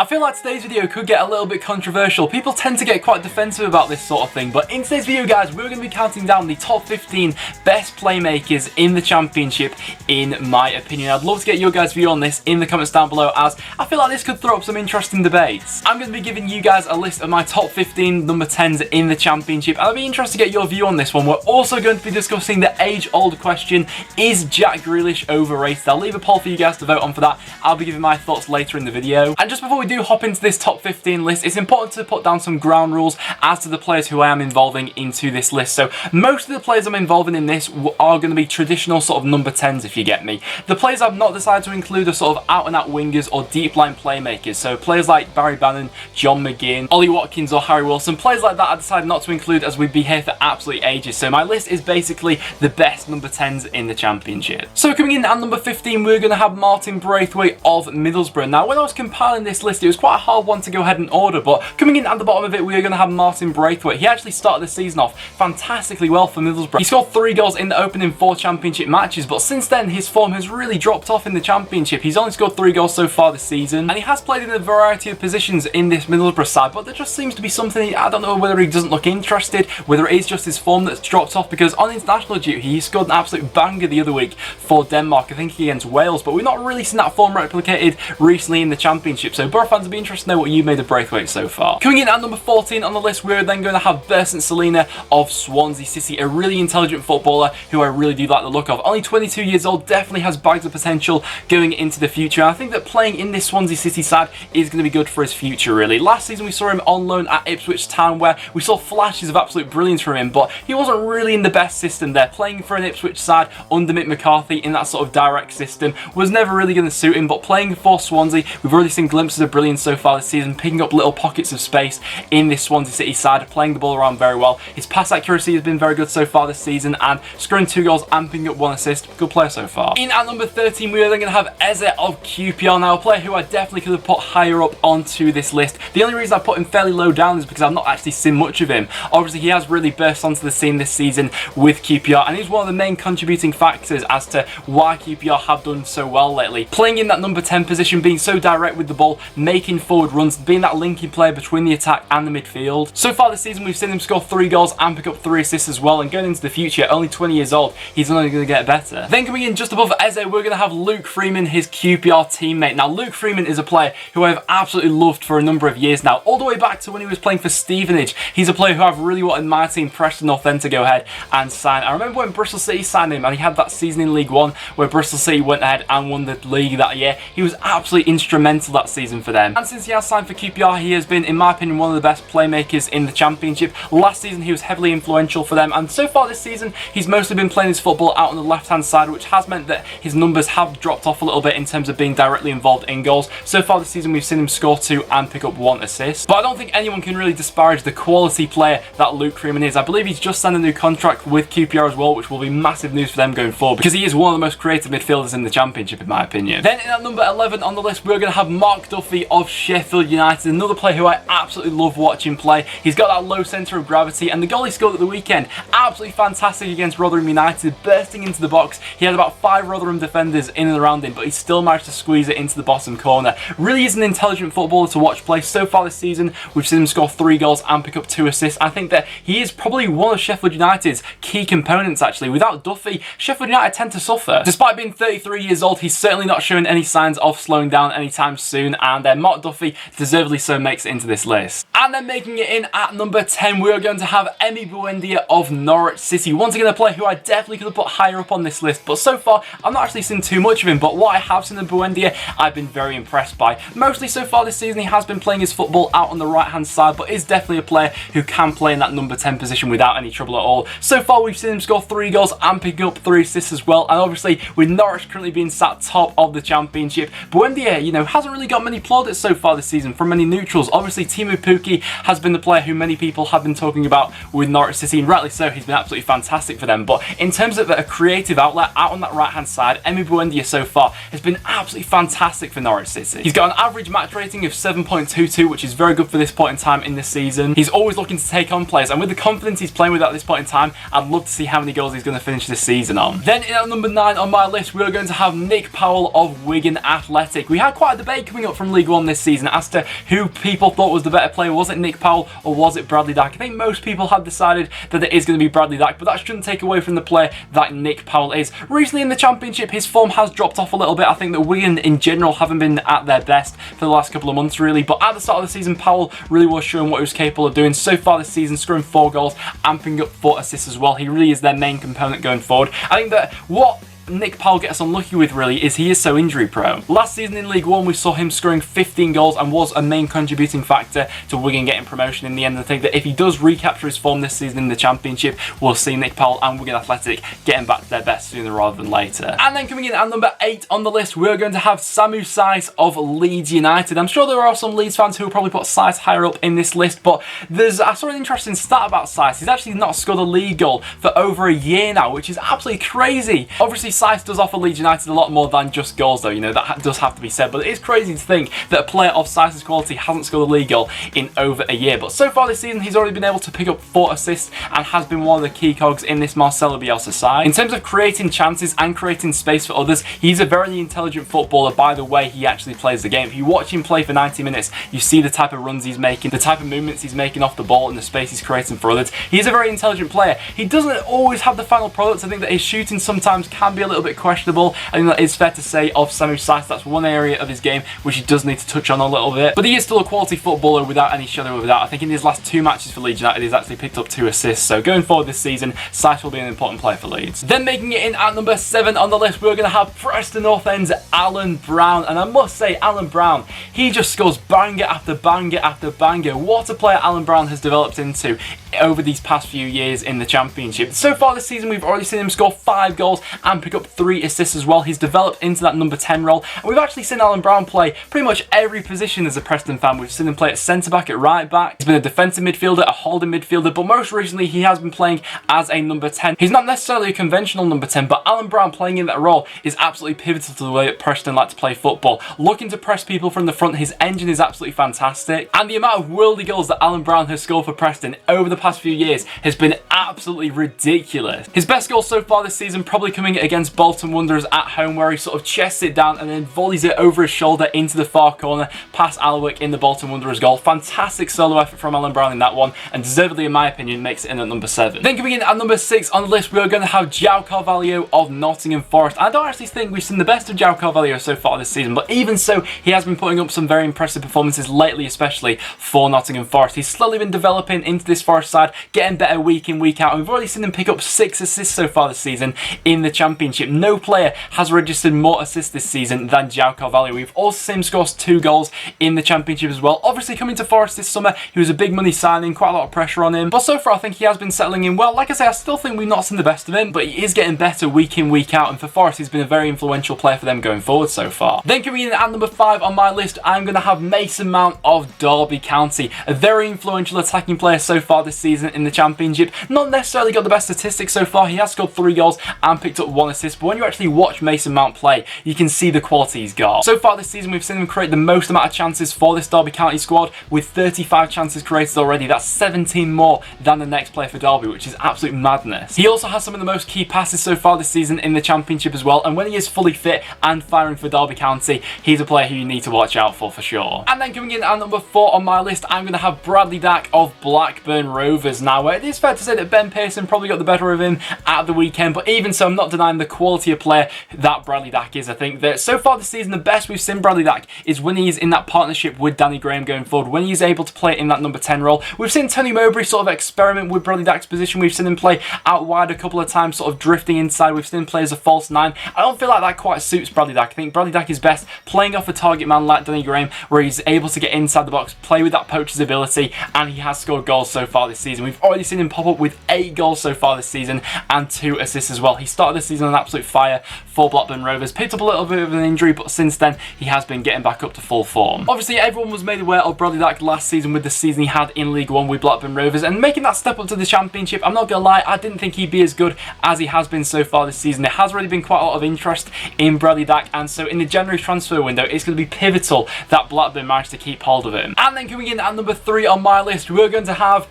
I feel like today's video could get a little bit controversial. People tend to get quite defensive about this sort of thing, but in today's video, guys, we're going to be counting down the top 15 best playmakers in the Championship, in my opinion. I'd love to get your guys' view on this in the comments down below, as I feel like this could throw up some interesting debates. I'm going to be giving you guys a list of my top 15 number 10s in the Championship, and I'd be interested to get your view on this one. We're also going to be discussing the age-old question, is Jack Grealish overrated? I'll leave a poll for you guys to vote on for that. I'll be giving my thoughts later in the video. And just before we do hop into this top 15 list, it's important to put down some ground rules as to the players who I am involving into this list. So most of the players I'm involving in this are going to be traditional sort of number 10s, if you get me. The players I've not decided to include are sort of out and out wingers or deep line playmakers. So players like Barry Bannon, John McGinn, Ollie Watkins or Harry Wilson, players like that I decided not to include as we'd be here for absolute ages. So my list is basically the best number 10s in the Championship. So coming in at number 15, we're going to have Martin Braithwaite of Middlesbrough. Now when I was compiling this list, it was quite a hard one to go ahead and order, but coming in at the bottom of it, we are going to have Martin Braithwaite. He actually started the season off fantastically well for Middlesbrough. He scored 3 goals in the opening 4 Championship matches, but since then his form has really dropped off in the Championship. He's only scored 3 goals so far this season, and he has played in a variety of positions in this Middlesbrough side, but there just seems to be something, I don't know whether he doesn't look interested, whether it is just his form that's dropped off, because on international duty he scored an absolute banger the other week for Denmark, I think against Wales, but we've not really seen that form replicated recently in the Championship. So Borough fans would be interested to know what you made of Braithwaite so far. Coming in at number 14 on the list, we're then going to have Preston North End of Swansea City, a really intelligent footballer who I really do like the look of. Only 22 years old, definitely has bags of potential going into the future. And I think that playing in this Swansea City side is going to be good for his future, really. Last season we saw him on loan at Ipswich Town, where we saw flashes of absolute brilliance from him, but he wasn't really in the best system there. Playing for an Ipswich side under Mick McCarthy in that sort of direct system was never really going to suit him, but playing for Swansea, we've already seen glimpses of brilliance so far this season, picking up little pockets of space in this Swansea City side, playing the ball around very well. His pass accuracy has been very good so far this season, and scoring 2 goals and picking up 1 assist, good player so far. In at number 13, we are then going to have Eze of QPR, now a player who I definitely could have put higher up onto this list. The only reason I put him fairly low down is because I've not actually seen much of him. Obviously he has really burst onto the scene this season with QPR, and he's one of the main contributing factors as to why QPR have done so well lately. Playing in that number 10 position, being so direct with the ball, making forward runs, being that linking player between the attack and the midfield. So far this season we've seen him score 3 goals and pick up 3 assists as well, and going into the future, only 20 years old, he's only going to get better. Then coming in just above Eze, we're going to have Luke Freeman, his QPR teammate. Now Luke Freeman is a player who I've absolutely loved for a number of years now, all the way back to when he was playing for Stevenage. He's a player who I've really wanted my team, Preston North End, to go ahead and sign. I remember when Bristol City signed him, and he had that season in League One where Bristol City went ahead and won the league that year. He was absolutely instrumental that season for them, and since he has signed for QPR, he has been, in my opinion, one of the best playmakers in the Championship. Last season he was heavily influential for them, and so far this season he's mostly been playing his football out on the left hand side, which has meant that his numbers have dropped off a little bit in terms of being directly involved in goals. So far this season we've seen him score 2 and pick up 1 assist, but I don't think anyone can really disparage the quality player that Luke Freeman is. I believe he's just signed a new contract with QPR as well, which will be massive news for them going forward, because he is one of the most creative midfielders in the Championship, in my opinion. Then in at number 11 on the list, we're going to have Mark Duffy of Sheffield United, another player who I absolutely love watching play. He's got that low centre of gravity, and the goal he scored at the weekend, absolutely fantastic against Rotherham United, bursting into the box. He had about 5 Rotherham defenders in and around him, but he still managed to squeeze it into the bottom corner. Really is an intelligent footballer to watch play. So far this season, we've seen him score 3 goals and pick up 2 assists. I think that he is probably one of Sheffield United's key components, actually. Without Duffy, Sheffield United tend to suffer. Despite being 33 years old, he's certainly not showing any signs of slowing down anytime soon, and Mark Duffy, deservedly so, makes it into this list. And then making it in at number 10, we are going to have Emi Buendia of Norwich City. Once again, a player who I definitely could have put higher up on this list, but so far I've not actually seen too much of him, but what I have seen in Buendia, I've been very impressed by. Mostly so far this season, he has been playing his football out on the right hand side, but is definitely a player who can play in that number 10 position without any trouble at all. So far we've seen him score 3 goals and pick up 3 assists as well, and obviously with Norwich currently being sat top of the Championship, Buendia, you know, hasn't really got many plaudits so far this season from many neutrals. Obviously Timu Pukki has been the player who many people have been talking about with Norwich City, and rightly so. He's been absolutely fantastic for them, but in terms of a creative outlet out on that right hand side, Emi Buendia so far has been absolutely fantastic for Norwich City. He's got an average match rating of 7.22, which is very good for this point in time in this season. He's always looking to take on players, and with the confidence he's playing with at this point in time, I'd love to see how many goals he's going to finish this season on. Then in at number 9 on my list, we're going to have Nick Powell of Wigan Athletic. We had quite a debate coming up from League One One this season as to who people thought was the better player. Was it Nick Powell or was it Bradley Dack? I think most people had decided that it is going to be Bradley Dack, but that shouldn't take away from the player that Nick Powell is. Recently in the Championship, his form has dropped off a little bit. I think that Wigan in general haven't been at their best for the last couple of months really, but at the start of the season, Powell really was showing what he was capable of doing. So far this season, scoring 4 goals and picking up 4 assists as well. He really is their main component going forward. I think that what Nick Powell gets unlucky with really is he is so injury prone. Last season in League One we saw him scoring 15 goals and was a main contributing factor to Wigan getting promotion in the end. I think that if he does recapture his form this season in the Championship, we'll see Nick Powell and Wigan Athletic getting back to their best sooner rather than later. And then coming in at number 8 on the list, we're going to have Samu Saiz of Leeds United. I'm sure there are some Leeds fans who will probably put Saiz higher up in this list, but I saw an interesting stat about Saiz. He's actually not scored a league goal for over a year now, which is absolutely crazy. Obviously Saiz does offer Leeds United a lot more than just goals though, you know, that does have to be said, but it is crazy to think that a player of Saiz's quality hasn't scored a league goal in over a year. But so far this season he's already been able to pick up 4 assists and has been one of the key cogs in this Marcelo Bielsa side. In terms of creating chances and creating space for others, he's a very intelligent footballer by the way he actually plays the game. If you watch him play for 90 minutes, you see the type of runs he's making, the type of movements he's making off the ball and the space he's creating for others. He's a very intelligent player. He doesn't always have the final product. I think that his shooting sometimes can be a little bit questionable. I think that is fair to say of Samu Saiz. That's one area of his game which he does need to touch on a little bit. But he is still a quality footballer without any shadow of a doubt. I think in his last 2 matches for Leeds United he's actually picked up 2 assists. So going forward this season, Saiz will be an important player for Leeds. Then making it in at number 7 on the list, we're going to have Preston North End's Alan Brown. And I must say, Alan Brown, he just scores banger after banger after banger. What a player Alan Brown has developed into over these past few years in the Championship. So far this season we've already seen him score 5 goals and pick up 3 assists as well. He's developed into that number 10 role, and we've actually seen Alan Brown play pretty much every position as a Preston fan. We've seen him play at centre back, at right back. He's been a defensive midfielder, a holding midfielder, but most recently he has been playing as a number 10. He's not necessarily a conventional number 10, but Alan Brown playing in that role is absolutely pivotal to the way that Preston like to play football. Looking to press people from the front, his engine is absolutely fantastic, and the amount of worldly goals that Alan Brown has scored for Preston over the past few years has been absolutely ridiculous. His best goal so far this season probably coming against Bolton Wanderers at home, where he sort of chests it down and then volleys it over his shoulder into the far corner past Alwick in the Bolton Wanderers goal. Fantastic solo effort from Alan Brown in that one, and deservedly in my opinion makes it in at number 7. Then coming in at number 6 on the list, we're going to have João Carvalho of Nottingham Forest. I don't actually think we've seen the best of João Carvalho so far this season, but even so, he has been putting up some very impressive performances lately, especially for Nottingham Forest. He's slowly been developing into this Forest side, getting better week in, week out, and we've already seen him pick up 6 assists so far this season in the Championship. No player has registered more assists this season than João Carvalho. We've also seen him score 2 goals in the Championship as well. Obviously coming to Forest this summer, he was a big money signing, quite a lot of pressure on him, but so far I think he has been settling in well. Like I say, I still think we've not seen the best of him, but he is getting better week in, week out, and for Forest he's been a very influential player for them going forward so far. Then coming in at number 5 on my list, I'm going to have Mason Mount of Derby County, a very influential attacking player so far this season in the Championship. Not necessarily got the best statistics so far. He has scored 3 goals and picked up 1 assist, but when you actually watch Mason Mount play, you can see the quality he's got. So far this season we've seen him create the most amount of chances for this Derby County squad with 35 chances created already. That's 17 more than the next player for Derby, which is absolute madness. He also has some of the most key passes so far this season in the Championship as well, and when he is fully fit and firing for Derby County, he's a player who you need to watch out for sure. And then coming in at number 4 on my list, I'm going to have Bradley Dack of Blackburn Rovers. Now it is fair to say that Ben Pearson probably got the better of him at the weekend, but even so I'm not denying the quality of player that Bradley Dack is. I think that so far this season the best we've seen Bradley Dack is when he's in that partnership with Danny Graham going forward, when he's able to play in that number 10 role. We've seen Tony Mowbray sort of experiment with Bradley Dack's position. We've seen him play out wide a couple of times, sort of drifting inside. We've seen him play as a false 9. I don't feel like that quite suits Bradley Dack. I think Bradley Dack is best playing off a target man like Danny Graham, where he's able to get inside the box, play with that poacher's ability, and he has scored goals so far this season. We've already seen him pop up with 8 goals so far this season and 2 assists as well. He started this season on absolute fire for Blackburn Rovers, picked up a little bit of an injury, but since then he has been getting back up to full form. Obviously everyone was made aware of Bradley Dack last season with the season he had in League One with Blackburn Rovers, and making that step up to the Championship, I'm not gonna lie, I didn't think he'd be as good as he has been so far this season. There has already been quite a lot of interest in Bradley Dack, and so in the January transfer window it's going to be pivotal that Blackburn managed to keep hold of him. And then coming in at number 3 on my list, we're going to have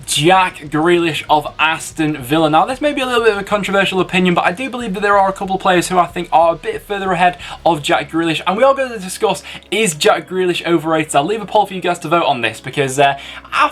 Jack Grealish of Aston Villa. Now, this may be a little bit of a controversial opinion, but I do believe that there are a couple of players who I think are a bit further ahead of Jack Grealish, and we are going to discuss, is Jack Grealish overrated? I'll leave a poll for you guys to vote on this, because I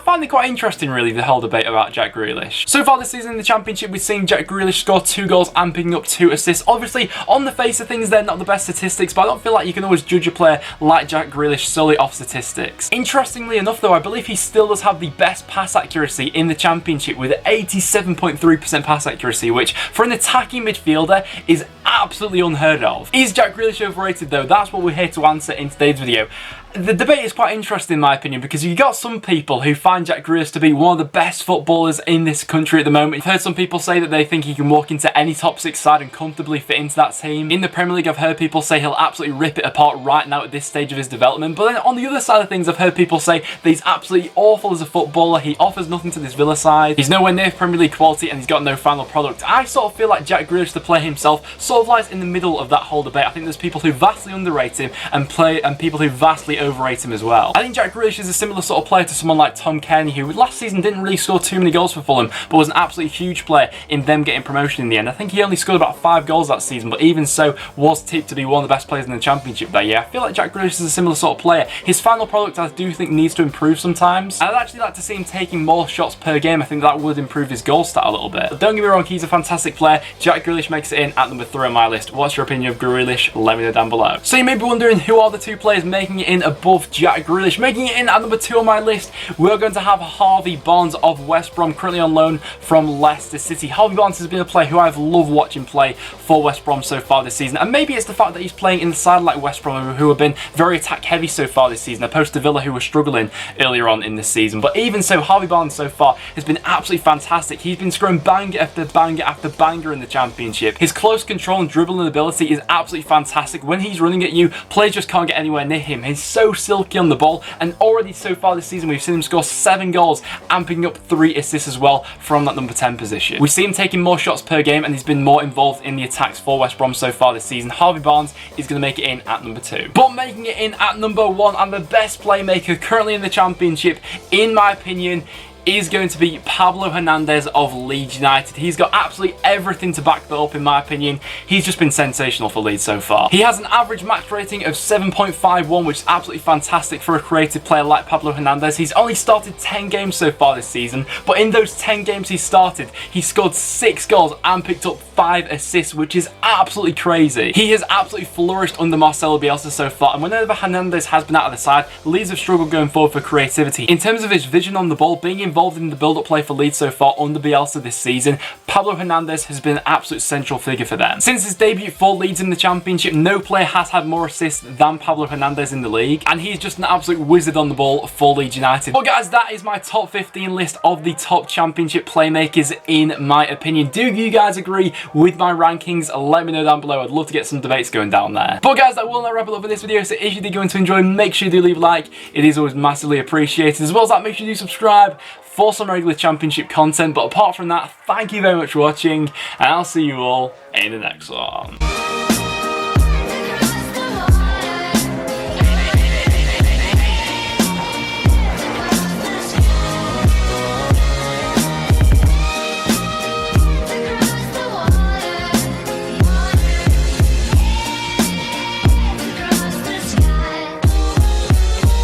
find it quite interesting, really, the whole debate about Jack Grealish. So far this season in the Championship, we've seen Jack Grealish score 2 goals and picking up 2 assists. Obviously, on the face of things, they're not the best statistics, but I don't feel like you can always judge a player like Jack Grealish solely off statistics. Interestingly enough, though, I believe he still does have the best pass accuracy in the Championship with 87.3% pass accuracy, which for an attacking midfielder is absolutely unheard of. Is Jack Grealish overrated, though? That's what we're here to answer in today's video. The debate is quite interesting in my opinion, because you've got some people who find Jack Grealish to be one of the best footballers in this country at the moment. I've heard some people say that they think he can walk into any top 6 side and comfortably fit into that team. In the Premier League, I've heard people say he'll absolutely rip it apart right now at this stage of his development. But then on the other side of things, I've heard people say that he's absolutely awful as a footballer. He offers nothing to this Villa side. He's nowhere near Premier League quality and he's got no final product. I sort of feel like Jack Grealish, the player himself, sort of lies in the middle of that whole debate. I think there's people who vastly underrate him and people who vastly overrate him as well. I think Jack Grealish is a similar sort of player to someone like Tom Cairney, who last season didn't really score too many goals for Fulham, but was an absolutely huge player in them getting promotion in the end. I think he only scored about 5 goals that season, but even so was tipped to be one of the best players in the Championship that year. I feel like Jack Grealish is a similar sort of player. His final product, I do think, needs to improve sometimes. I'd actually like to see him taking more shots per game. I think that would improve his goal stat a little bit. But don't get me wrong, he's a fantastic player. Jack Grealish makes it in at number 3 on my list. What's your opinion of Grealish? Let me know down below. So you may be wondering, who are the 2 players making it in above Jack Grealish? Making it in at number 2 on my list, we're going to have Harvey Barnes of West Brom, currently on loan from Leicester City. Harvey Barnes has been a player who I've loved watching play for West Brom so far this season, and maybe it's the fact that he's playing in the side like West Brom, who have been very attack heavy so far this season, opposed to Villa, who were struggling earlier on in this season. But even so, Harvey Barnes so far has been absolutely fantastic. He's been scoring banger after banger after banger in the Championship. His close control and dribbling ability is absolutely fantastic. When he's running at you, players just can't get anywhere near him. He's so silky on the ball, and already so far this season we've seen him score 7 goals and picking up 3 assists as well from that number 10 position. We see him taking more shots per game, and he's been more involved in the attacks for West Brom so far this season. Harvey Barnes is going to make it in at number 2. But making it in at number 1, and the best playmaker currently in the Championship, in my opinion, is going to be Pablo Fernandez of Leeds United. He's got absolutely everything to back that up, in my opinion. He's just been sensational for Leeds so far. He has an average match rating of 7.51, which is absolutely fantastic for a creative player like Pablo Fernandez. He's only started 10 games so far this season, but in those 10 games he started, he scored 6 goals and picked up 5 assists, which is absolutely crazy. He has absolutely flourished under Marcelo Bielsa so far, and whenever Fernandez has been out of the side, Leeds have struggled going forward for creativity. In terms of his vision on the ball, being involved in the build-up play for Leeds so far under Bielsa this season, Pablo Fernandez has been an absolute central figure for them. Since his debut for Leeds in the Championship, no player has had more assists than Pablo Fernandez in the league, and he's just an absolute wizard on the ball for Leeds United. But guys, that is my top 15 list of the top Championship playmakers in my opinion. Do you guys agree with my rankings? Let me know down below. I'd love to get some debates going down there. But guys, that will now wrap it up for this video. So if you did go to enjoy, make sure you do leave a like. It is always massively appreciated. As well as that, make sure you do subscribe for some regular Championship content. But apart from that, thank you very much for watching, and I'll see you all in the next one.